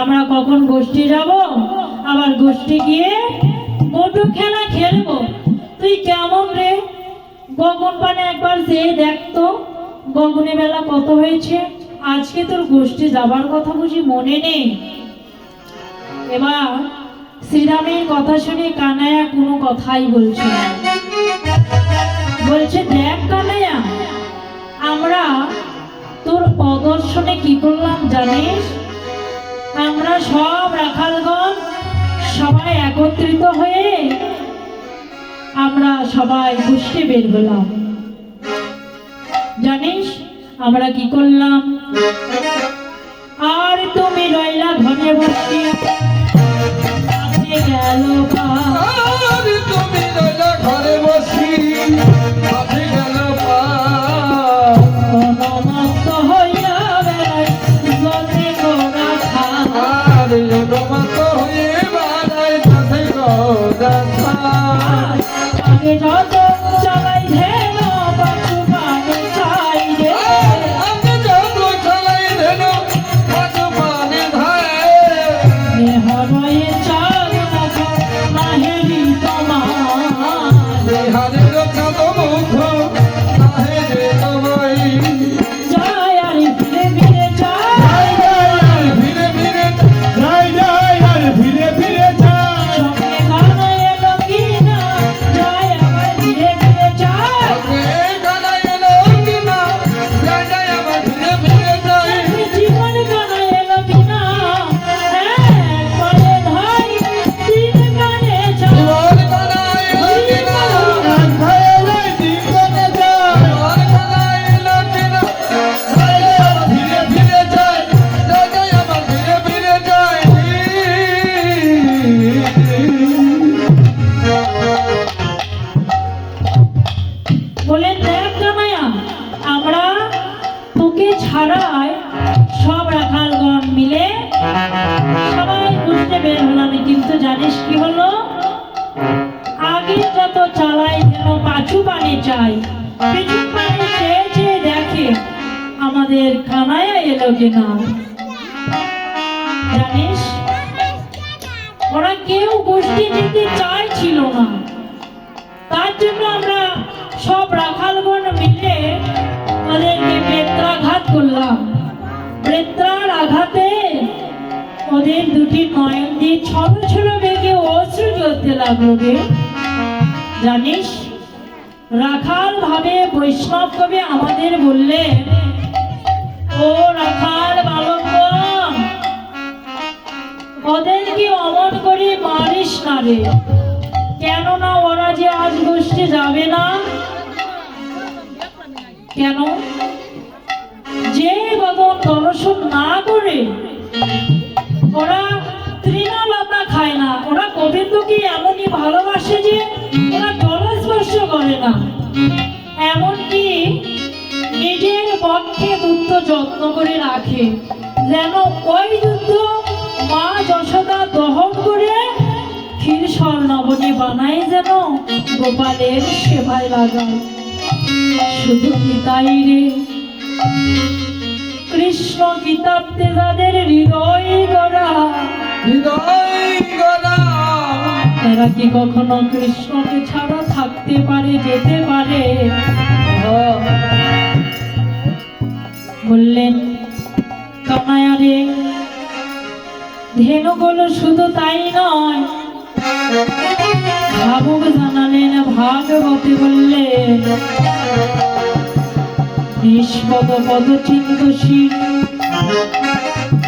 আমরা কখন গোষ্ঠী যাব, আবার গোষ্ঠী গিয়ে বটু খেলা খেলবো। তুই কেমন রে? গগন পানে একবার যেয়ে দেখতো গগনে বেলা কত হয়েছে। আজকে তোর গোষ্ঠী যাবার কথা বুঝি মনে নেই? স্বামীর কথা শুনে কানাইয়া কোনো কথাই বলছে না। বলছে, দেখ কানাইয়া, আমরা তোর অদর্শনে কি করলাম জানিস? আমরা সব রাখালগণ সবাই একত্রিত হয়ে আমরা সবাই গোষ্ঠী বের হলাম। জানিস আমরা কি করলাম? আর তুমি রইলা ঘরে বসে, গেল তুমি রইলা ঘরে বসি, গেল মত হইয়া বেড়াই যতে গোড়া আর মত হয়ে বেড়াই যতে গোড়া আগে যত চালাই ধেন পাছু পানে চাই রে, আগে যত চালাই ধেন পাছু পানে ধায় হরয়ে চাল রাখা মাহেরি তোমার, হারের চাঁদ মুখ নাহে রে তোমায় যায় আর ফিরে ফিরে যায়, ধীরে ধীরে আর ধীরে ধীরে সঙ্গে গানা এলো কিনা, যায় আবার ধীরে ফিরে যায়, গানা এলো কিনা যায় আবার ধীরে ধীরে যায় জীবন গানা এলো কিনা, একবারে ধাই তিন গানে যায়, জীবন গানা এলো কিনা ধীরে ধীরে যায় গানা এলো কিনা যায় আবার ধীরে ধীরে যায় যায় আবার ধীরে ধীরে যায় বলে, দেখ কানাইয়া, আমরা তোকে ছাড়াই সব রাখালগণ মিলে সবাই বুঝতে বের হলাম, কিন্তু জানিস কি হলো? আগে যত চালাই যেন পাছু পানে চাই, পিছু পানে চেয়ে চেয়ে দেখে আমাদের কানাইয়া এলো কিনা। জানিস ওরা কেউ গোষ্ঠী নিতে চাইছিল না, তার জন্য আমরা সব রাখালগণ মিলে ওদেরকে বেত্রাঘাত করলাম। বেত্রার আঘাতে ওদের দুটি নয়ন দিয়ে ছোট ছোট বেগে অশ্রু জ্বলতে লাগলো রে। জানিস রাখাল ভাবে বৈষ্ণব কবি আমাদের বললে, ও রাখাল বালকগণ, ওদেরকে অমন করে মারিস না রে, কেননা ওরা যে আজ গোষ্ঠী যাবে না। কেন? যে বদন দর্শন না করে ওরা তৃণলতা খায় না, ওরা গোবিন্দকে এমনই ভালোবাসে যে ওরা জলস্পর্শ করে না, এমনকি নিজের পক্ষে দুধ যত্ন করে রাখে, যেন ওই দুধ মা যশোদা দহন করে ক্ষীরসর নবনী বানায়, যেন গোপালের সেবায় লাগায়। শুধু গীতাই রে, কৃষ্ণ গীতাতে যাদের হৃদয় গড়া, এরা কি কখনো কৃষ্ণকে ছাড়া থাকতে পারে, যেতে পারে? বললেন, কানাইয়া রে, ধেনুগুলো শুধু তাই নয়, ভাবুক জানালেন ভাগবতী বললেন, নিষ্পদ পদ চিন্তসী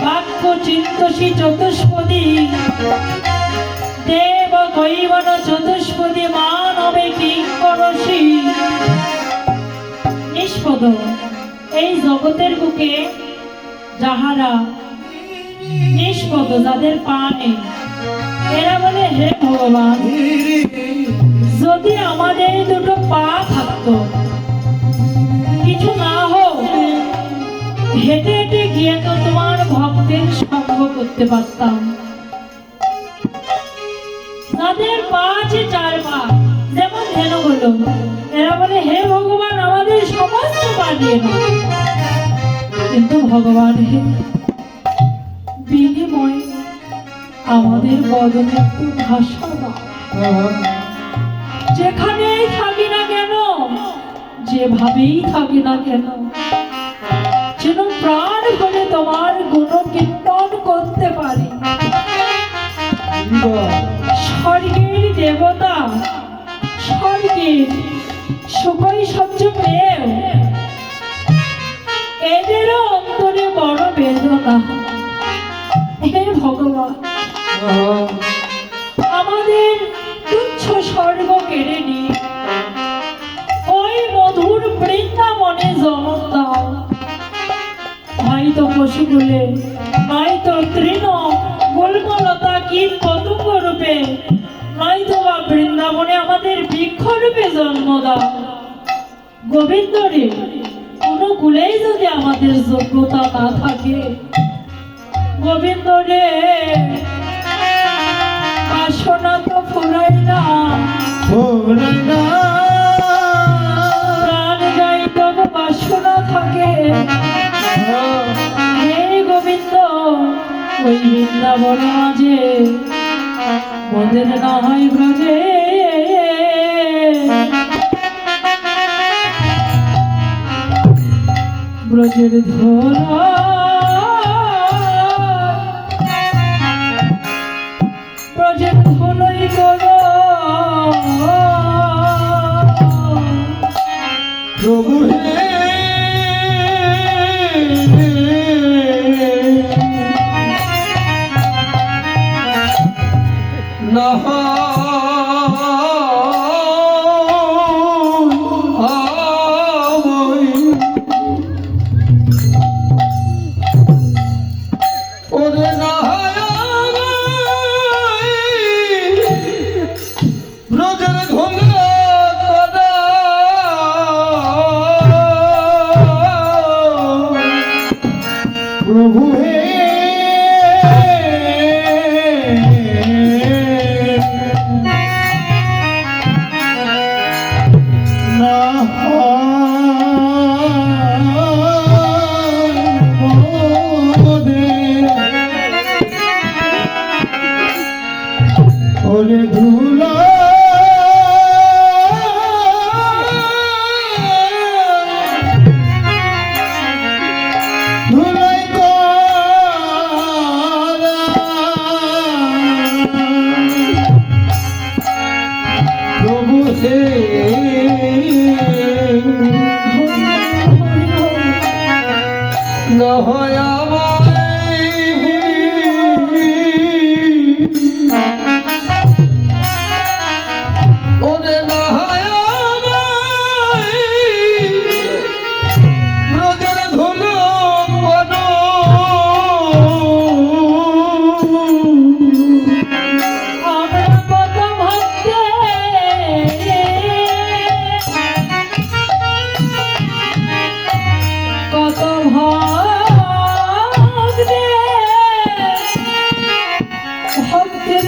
বাক্য চিন্তসী চতুষ্পদী, দেব কৈবন চতুষ্পদী মানবে কিঙ্করসী। নিষ্পদ এই জগতের বুকে যাহারা নিষ্পদ, যাদের পা নেই, এরা বলে, হে ভগবান, যদি আমাদের দুটো পা থাকতো, কিছু না হোক হেঁটে হেঁটে গিয়ে তো তোমার ভক্তের সঙ্গ করতে পারতাম। যাদের পা আছে চার পা, যেমন ধেনুগুলো, এরা বলে, হে ভগবান, আমাদের সমস্ত পা দিয়ে না, কিন্তু ভগবান হে, বিনিময়ে আমাদের বদনে একটু ভাষা দাও। যেখানেই থাকি না কেন, যেভাবেই থাকি না কেন, যেন প্রাণ ভরে তোমার গুণ কীর্তন করতে পারি। ভগবান আমাদের তুচ্ছ স্বর্গ কেড়ে নিয়ে ওই মধুর বৃন্দাবনে জন্ম দাও। হয়তো পশুগুলে নয়তো তৃণ গুল্মলতা কীট পতঙ্গ রূপে নয়তো বা বৃন্দাবনে আমাদের বৃক্ষ রূপে জন্ম দাও। গোবিন্দ রে, কোনো কুলেই যদি আমাদের যোগ্যতা না থাকে, গোবিন্দ রে বাসনা তো ফুরাই না, প্রাণ যাই তবু বাসনা থাকে। হে গোবিন্দ, ওই বৃন্দাবন মাঝে মোদের না হয় ব্রজে ব্রজের ধরা ব্রজের ধুলোই করো প্রভু হে প্রভু হে ওরে ধুলা ধুলাই প্রভু হে না হয় ওরে না হয় ব্রজের ধুলো বনো আমরা কত ভক্তে কত ভক্তে ভক্তের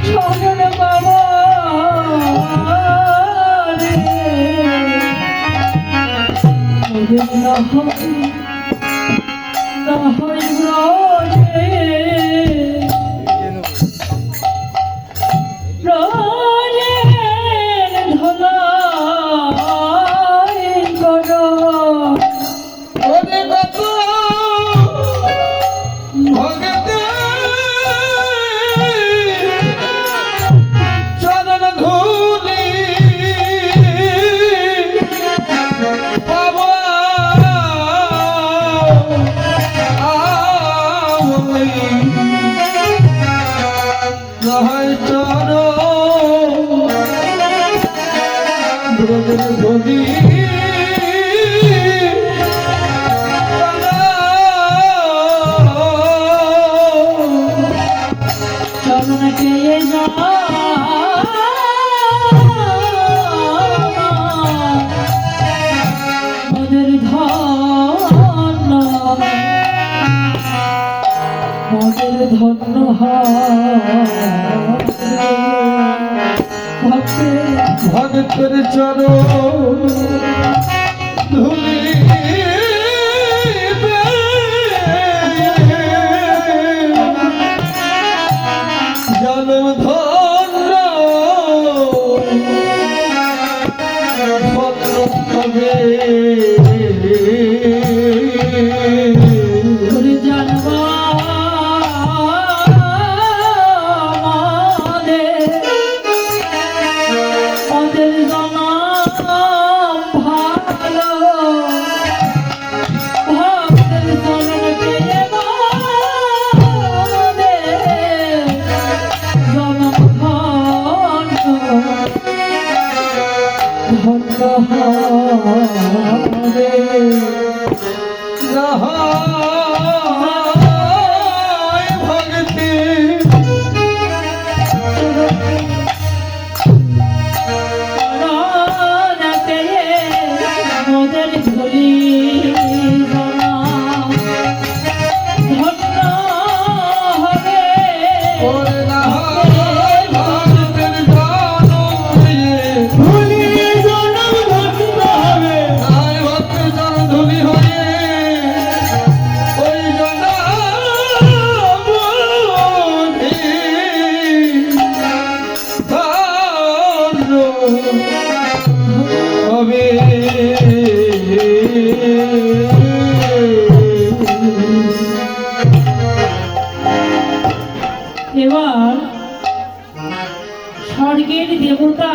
শরণ বাবা রে না হয় ব্রজে ব্রজের ধুলাই করো ওরে কত ভগতে চরণ ধুলি পাবো নয় চরণ ব্রজের ধুলি চরণ পেয়ে যা মোদের ধন্য মোদের ধন্য ভক্তের চরণ ধুলি জনম ধন্য ভদ্র হবে জানবা ওদের জনম ভালো স্বর্গের দেবতা,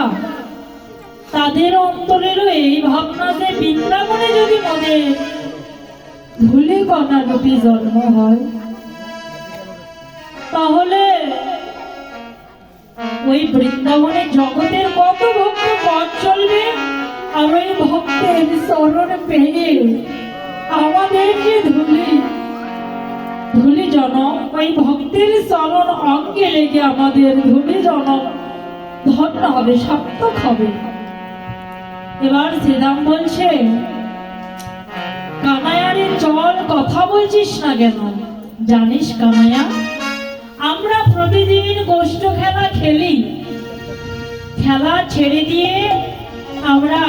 তাদের অন্তরেরও এই ভাবনা যে বৃন্দাবনে যদি মোদের ধূলি কণা রূপী জন্ম হয়, তাহলে ওই বৃন্দাবনে জগতের কত ভক্ত পথ চলবে, আর ওই ভক্তের চরণ পেয়ে আমাদের যে ধূলি ধূলি জনম, ওই ভক্তের চরণ অঙ্গে লেগে আমাদের ধূলি জনম ধন্য হবে, সার্থক হবে। এবার শ্রীরাম বলছে, কানায়ারে চল, কথা বলছিস না কেন? জানিস কানায়া, আমরা প্রতিদিন গোষ্ঠ খেলা খেলি, খেলা ছেড়ে দিয়ে আমরা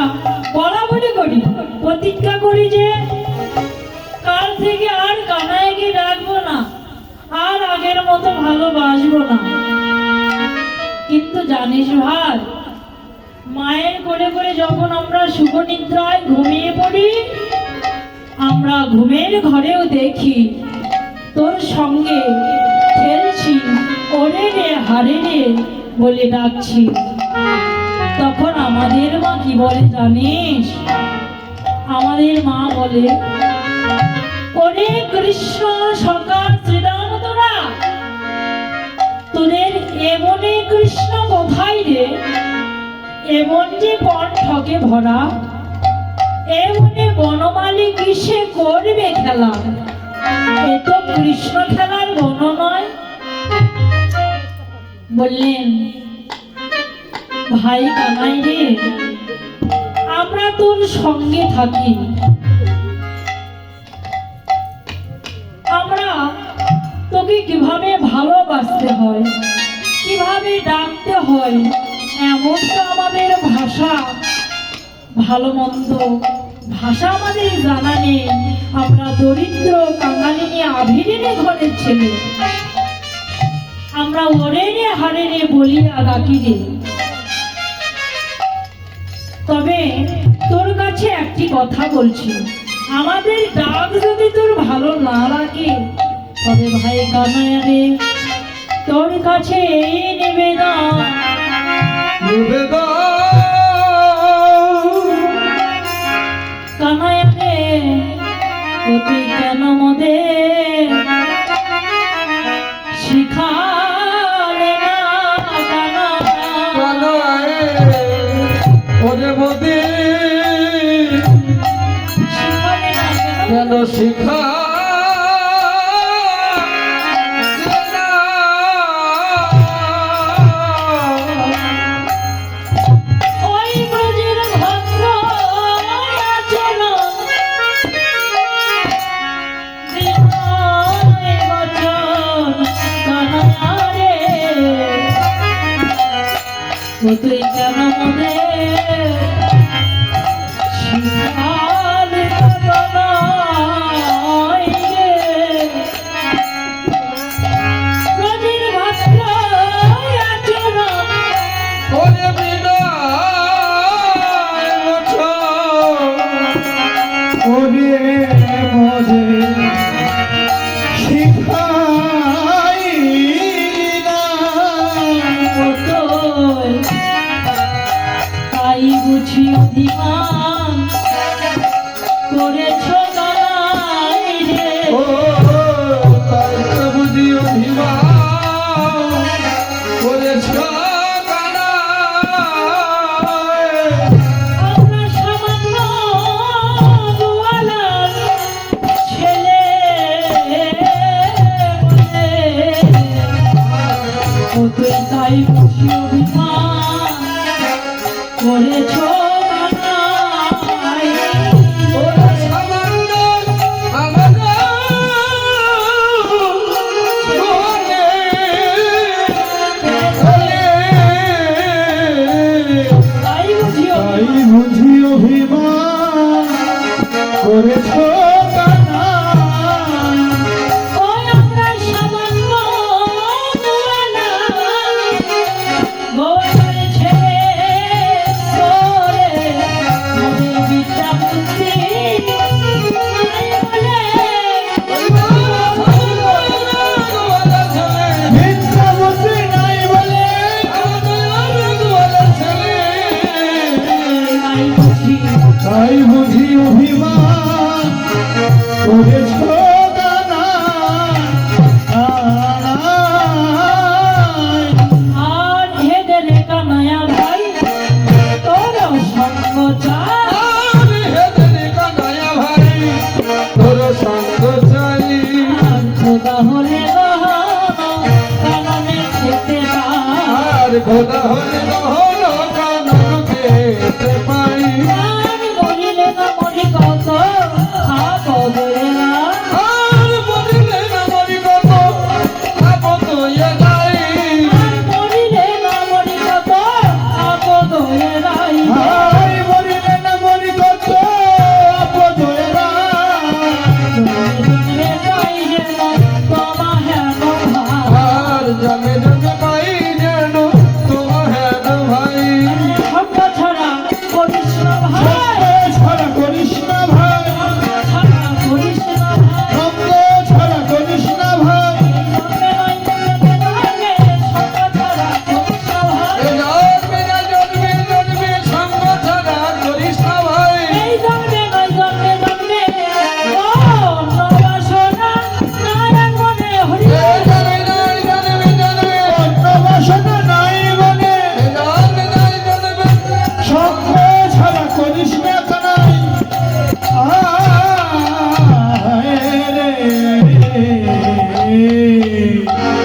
বলাবলি করি, প্রতিজ্ঞা করি যে কাল থেকে আর কানাইকে ডাকবো না, আর আগের মতো ভালোবাসবো না। কিন্তু জানিস ভাই, মায়ের কোলে করে যখন আমরা শুভ নিদ্রায় ঘুমিয়ে পড়ি, আমরা ঘুমের ঘরেও দেখি তোর সঙ্গে খেলছি, ওরে রে হারে রে বলে ডাকছি। তখন আমাদের মা কি বলে জানিস? আমাদের মা বলে, ওরে কৃষ্ণ সকাল শ্রীরাম, তোদের এমনে কৃষ্ণ কোথায় রে? এমন যে কণ্ঠকে ভরা, এমনে বনমালী কিসে করবে খেলা? এ তো কৃষ্ণ খেলার বন নয়। বললেন, ভাই কানাই রে, আমরা তোর সঙ্গে থাকি, আমরা তোকে কিভাবে ভালোবাসতে হয়, কিভাবে ডাকতে হয়, এমন তো আমাদের ভাষা, ভালো মন্দ ভাষা আমাদের জানা নেই। আমরা দরিদ্র কাঙালিনী আভিরিনী ঘরের ছেলে, আমরা ওরে রে হারে রে বলিয়া ডাকি রে। তবে তোর কাছে একটি কথা বলছি, আমাদের ডাক যদি তোর ভালো না লাগে, তবে ভাই কানায়া রে, তোর কাছে এই নিবেদন, কানায়া রে, ও তুই কেন মোদের শিখালে না? ওরে মোদে শিখালে না কেন শিখা? ওই ব্রজের ভদ্র আচরণ, বিনয় বচন কানায়া রে, ও তুই কেন মোদের শিখালে না রে? ব্রজের ভদ্র আচরণ, ওরে বিনয় বচন, ওরে মোদে শিখাইলি না। তাই বুঝি অভিমান করেছ কানাই রে। ও তাই তো বুঝি অভিমান করেছ কানাই। আমরা সামান্য গোয়ালার ছেলে বলে, ও তুই তাই বুঝি অভিমান করেছ কানাই। ওরে সামান্য আমার মনে তাই বুঝি তাই বুঝি অভিমান করেছ কানাই। ওই আমরা সামান্য গোয়ালা, গোয়ালার ছেলে খোদা হলে দহন কানন খেতে পাই আর মরিলে না মরি কত খাবো দোয়েরা আর মরিলে না মরি কত খাবো তো এ নাই আর মরিলে না মরি কত খাবো দোয়েরাই আর মরিলে না মরি কত খাবো তো এ নাই তাই যেন তোমা হেন ভাই আর জমে জমে পাই যেন তোমার হেন ভাই সঙ্গ ছাড়া করিস না ভাই ছাড়া করিস না ভাই ছাড়া করিস না ভাই সঙ্গ ছাড়া করিস না ভাই জন্মে নয় জন্মে নয় সঙ্গ ছাড়া করিস না ভাই জন্মে না জন্মে জন্মে সঙ্গ ছাড়া করিস না ভাই এই জন্মে নয় জন্মে জন্মে ও নবাসনা নারায়ণ মনে হরি জন্মে নাই জন্মে জন্মে অন্য বাসনা নাই বলে জন্মে নাই জন্মে সঙ্গ ছাড়া করিস না কানাই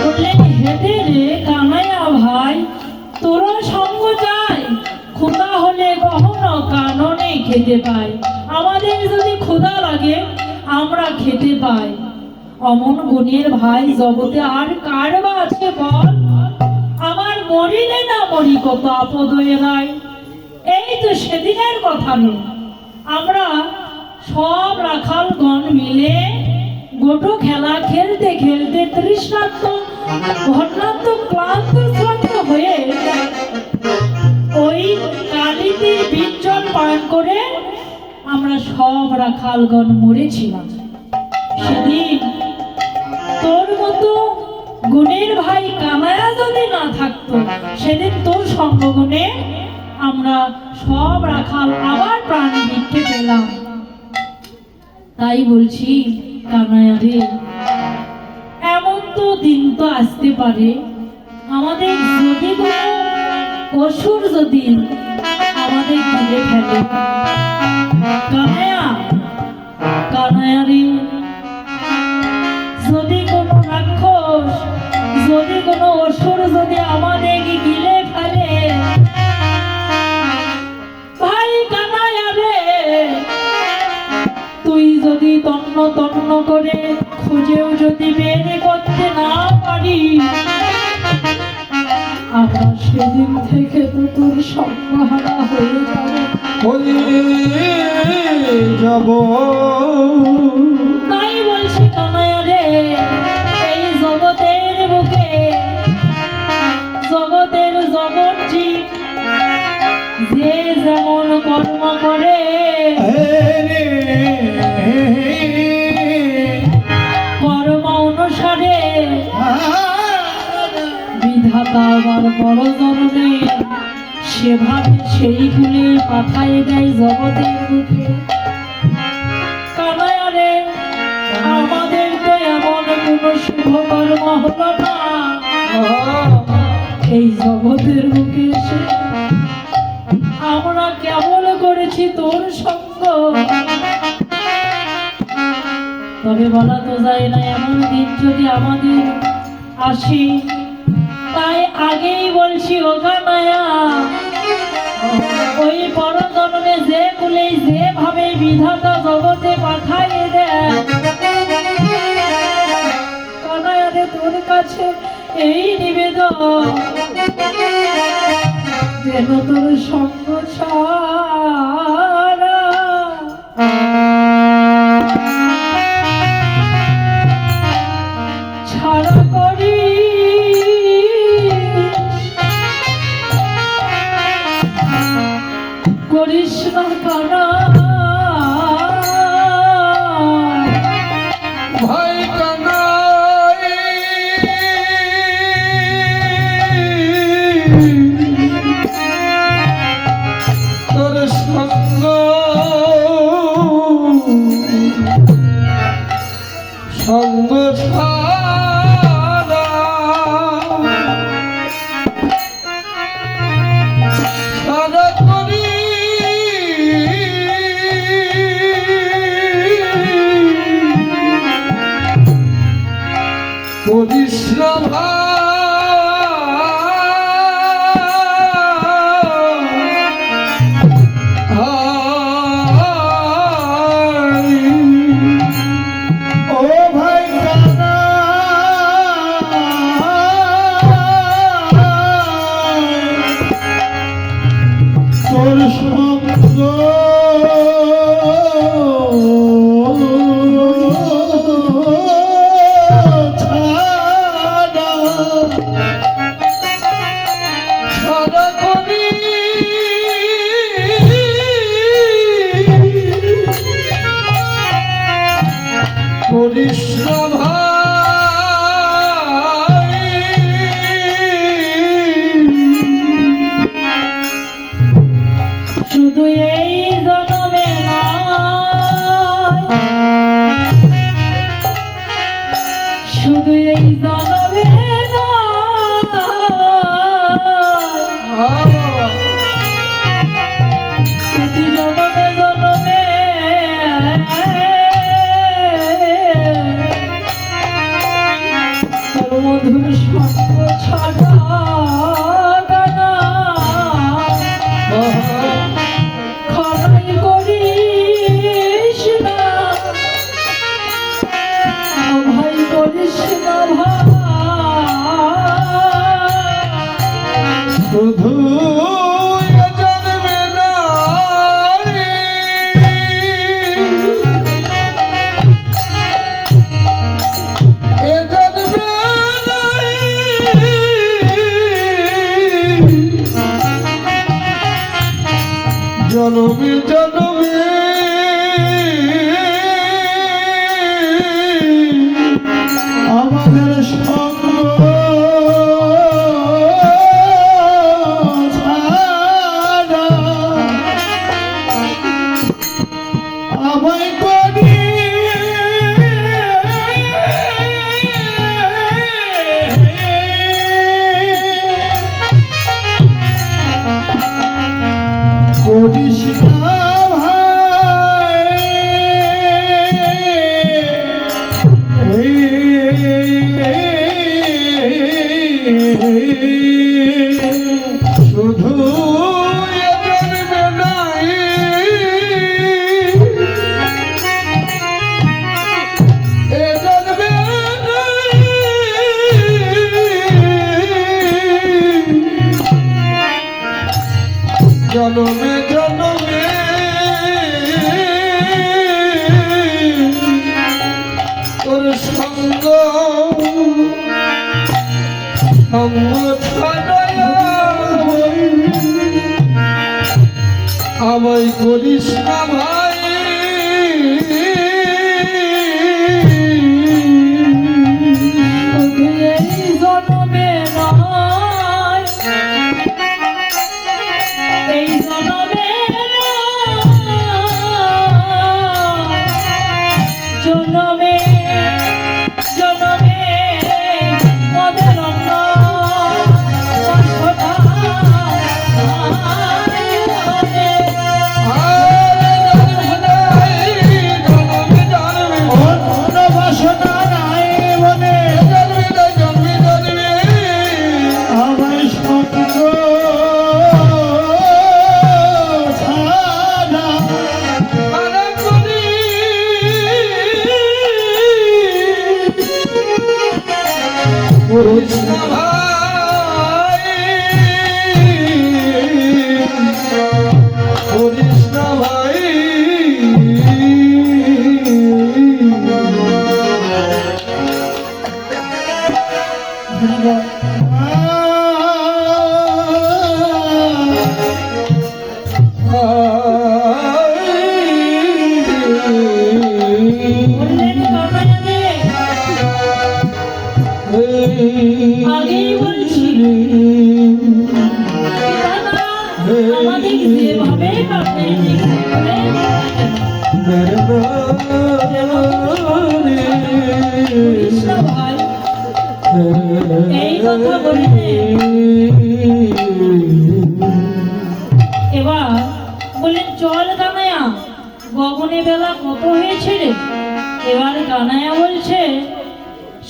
বললেন হেদে রে কানাইয়া ভাই তোরা সঙ্গ চাই ক্ষুধা হলে কখনো কাননে খেতে পাই আমাদের যদি ক্ষুধা লাগে আমরা খেতে পাই অমন গুণের ভাই জগতে আর কার বা আছে বল আমার মরিলে না মরি কত আপদ হয়ে ভাই এই তো সেদিনের কথা নেই আমরা সব রাখালগণ মিলে গোটো খেলা খেলতে খেলতে তৃষ্ণার্ত ঘটনার্থ ক্লান্ত শ্রান্ত হয়ে ওই কালিতির বীজ জল পান করে আমরা সব রাখালগণ মরেছিলাম সেদিন তোর মতো গুণের ভাই কানায়া যদি না থাকতো সেদিন তোর সঙ্গগুণে আমরা সব রাখাল আবার প্রাণ ভিক্ষে পেলাম তাই বলছি কানায়া রে এমন তো দিন তো আসতে পারে আমাদের যদি কোনো অসুর যদি আমাদের ঘিরে ফেলে কানায়া কানায়া রে যদি কোনো রাক্ষস যদি কোনো অসুর যদি আমাদের গিলে ফেলে ভাই কানায়া রে তুই যদি তন্ন তন্ন করে খুঁজেও যদি বের করতে না পারি আমরা সেদিন থেকে তো তোর সর্বহারা হয়ে যাবে যাব তাই বলছি কানায়া রে এই জগতের বুকে জগতের জগৎজি যে যেমন কর্ম করে কর্ম অনুসারে বিধাতা আমার বড় জননে সেভাবে সেইগুলি পাঠায় দেয় জগতের মুখে কানায়া রে আমাদের তো এমন কোন শুভ কর্ম হলো না এই জগতের মুখে এসে আমরা কেমন করেছি তোর সঙ্গ তবে বলা তো যায় না এমন দিন যদি আমাদের আসি তাই আগেই বলছি ও কানায়া ওই বড় জন্মে যে কুলে যেভাবে বিধাতা জগতে পাঠাইয়ে দেয় কানায়া রে তোর কাছে এই নিবেদন যেন তোর সঙ্গ ছাড়া ছাড়া করি করিস না কানা ভাই কানাই তোর সঙ্গ সঙ্গ ছাড়া সারা করি করিস না ভাই জনমে প্রতি জনমে জনমে তোর মধুর সঙ্গ ছাড়া গানা খনাই করিস না ভাই করিস না ভাই শুধু জন্মে নারী এ জন্মে নারী জনমে জনমে আমাদের সঙ্গ ছাড়া আমায় করি করিস না শুধু জন্মে নাই এ জন্মে নাই জনমে জনমে তোর সঙ্গ আমায় করিস না ভাই শুধু এই জনমে নয় এই জনমে জনমে জনমে মদের অন্ন বাসনা নাই মনে জন্মে জন্মে আমায় সঙ্গ ছাড়া করিস না ভাই করিস না ভাই বললেন কামাইয়াকে আগেই বলছি পিতামা আমাদের যেভাবে কাটে কৃষ্ণ ভাই এই কথা বললে এবার বললেন চল কানাইয়া গগনে বেলা কত হয়েছে রে এবার কানাইয়া বলছে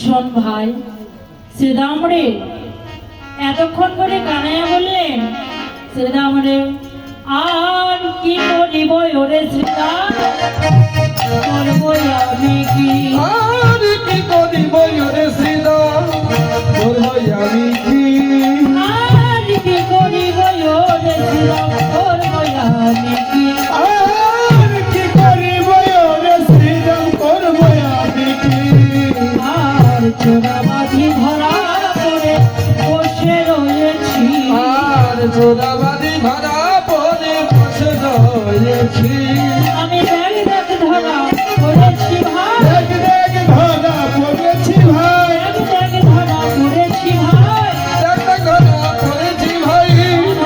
শোন ভাই শ্রীরাম রে এতক্ষণ করে কানাইয়া বললেন শ্রীরাম রে আর কি করিব ওরে শ্রীরাম করবো আমি কি আর কি করিব রে শ্রীরাম বলব আমি কি আর কি করিব ওরে শ্রীরাম করবো আমি কি আর কি করিব রে শ্রীরাম করব আমি কি আর চোরাবাজি ধরা করে বসে রয়েছি আর জোড়াবাড়ি ভাড়া পরে বসে রয়েছি আমি ব্যাগ ব্যাগ ধরা করেছি ভাই দেখ দেখ ধরা পড়েছি ভাই ব্যাগ ব্যাগ ধরা করেছি ভাই দেখ দেখ ধরা পড়েছি ভাই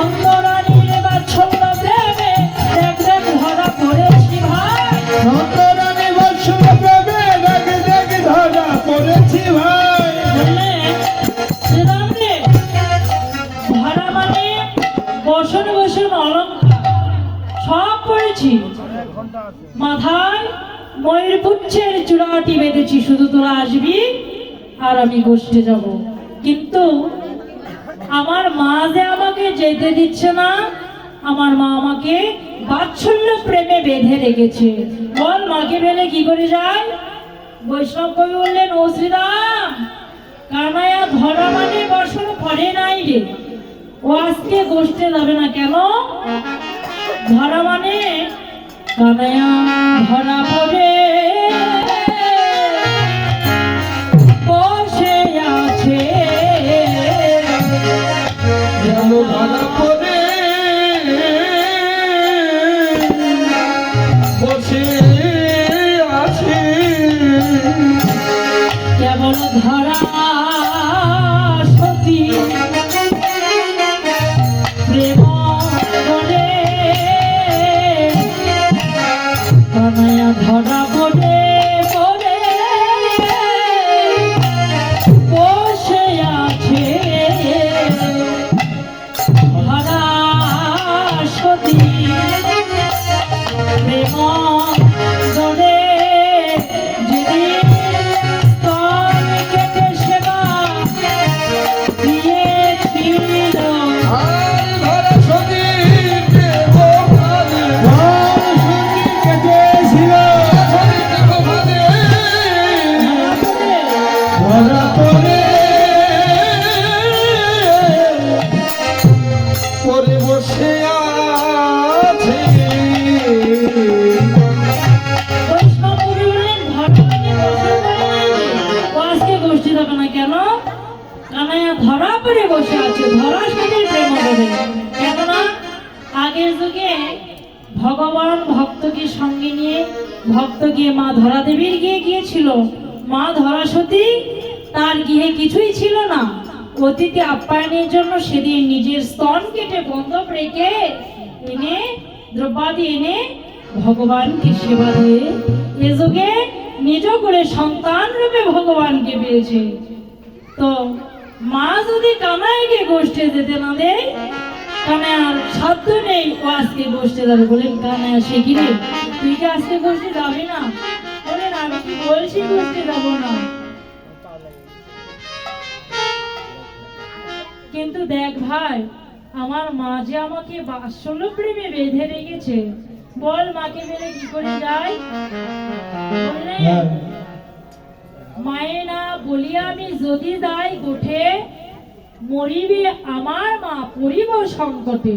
অন্তরানীর বাচ্চল্য প্রেমে ব্যাগ ব্যাগ ধরা করেছি ভাই সন্তরানী বৎসল প্রেমে দেখ দেখ ধরা পড়েছি ভাই বললেন আসছি, মাথায় ময়ূর পুচ্ছের চূড়াটি বেঁধেছি, শুধু তোরা আসবি আর আমি গোষ্ঠে যাব। কিন্তু আমার মা যে আমাকে যেতে দিচ্ছে না, আমার মা আমাকে বাৎসল্য প্রেমে বেঁধে রেখেছে। বল মাকে বেলে কি করে যায়? বৈষ্ণব কবি বললেন, ও শ্রীরাম, কানায়া ধরা মানে বর্ষণ করে নাই রে। ও আজকে গোষ্ঠে যাবে না কেন? ধরা মানে কানায়া ধরা পড়ে বসে আছে, গেল ধরা পড়ে বসে আছে, কেবল ধরা সতী প্রেম বলে কানায়া ধরা পড়ে পড়ে বসে আছে, ধরা সতী প্রেম বলে যেদিন স্তন কেটে সেবা দিয়েছিল, আর ধরা সতীর দেহ ভালে, কেটেছিল সতীর দেহ ভালে, ধরা পড়ে পরে বসে আছে। বৈষ্ণব কবি বললেন, ধর্মকে বসে পড়ে ও আজকে গোষ্ঠী যাবে না কেন? কানাইয়া ধরা পড়ে বসে আছে, ধরা সাথে প্রেম করে। কেননা আগের যুগে ভগবান ভক্তকে সঙ্গে নিয়ে ভক্ত গিয়ে মা ধরা দেবীর গিয়ে গিয়েছিল। মা ধরা সতী তার গৃহে কিছুই ছিল না, অতিথি আপ্যায়নের জন্য সেদিন নিজের স্তন কেটে বন্ধক রেখে এনে দ্রব্যাদি এনে ভগবানকে সেবা দিয়ে এ যুগে নিজ করে সন্তান রূপে ভগবানকে পেয়েছে। তো মা যদি কানাইকে গোষ্ঠে যেতে না দেয়, কানাইয়ার সাধ্য নেই ও আজকে গোষ্ঠে যাবে। বলেন, কানাইয়া সে কি রে, তুই কি আজকে গোষ্ঠে যাবি না? বলেন, আমি কি বলছি গোষ্ঠে যাবো না? কিন্তু দেখ ভাই, আমার মা যে আমাকে বাৎসল্য প্রেমে বেঁধে রেখেছে, বল মাকে মেরে কি করে যায়? বললেন, মায়ে না বলিয়া আমি যদি যাই গোঠে, মরিবে আমার মা পড়িব সংকটে।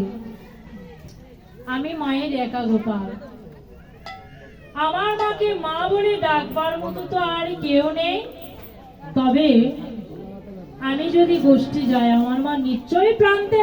আমি মায়ের একা গোপাল, আমার মাকে মা বলে ডাকবার মতো তো আর কেউ নেই। তবে আমি যদি গোষ্ঠী যাই, আমার মা নিশ্চয়ই প্রান্তে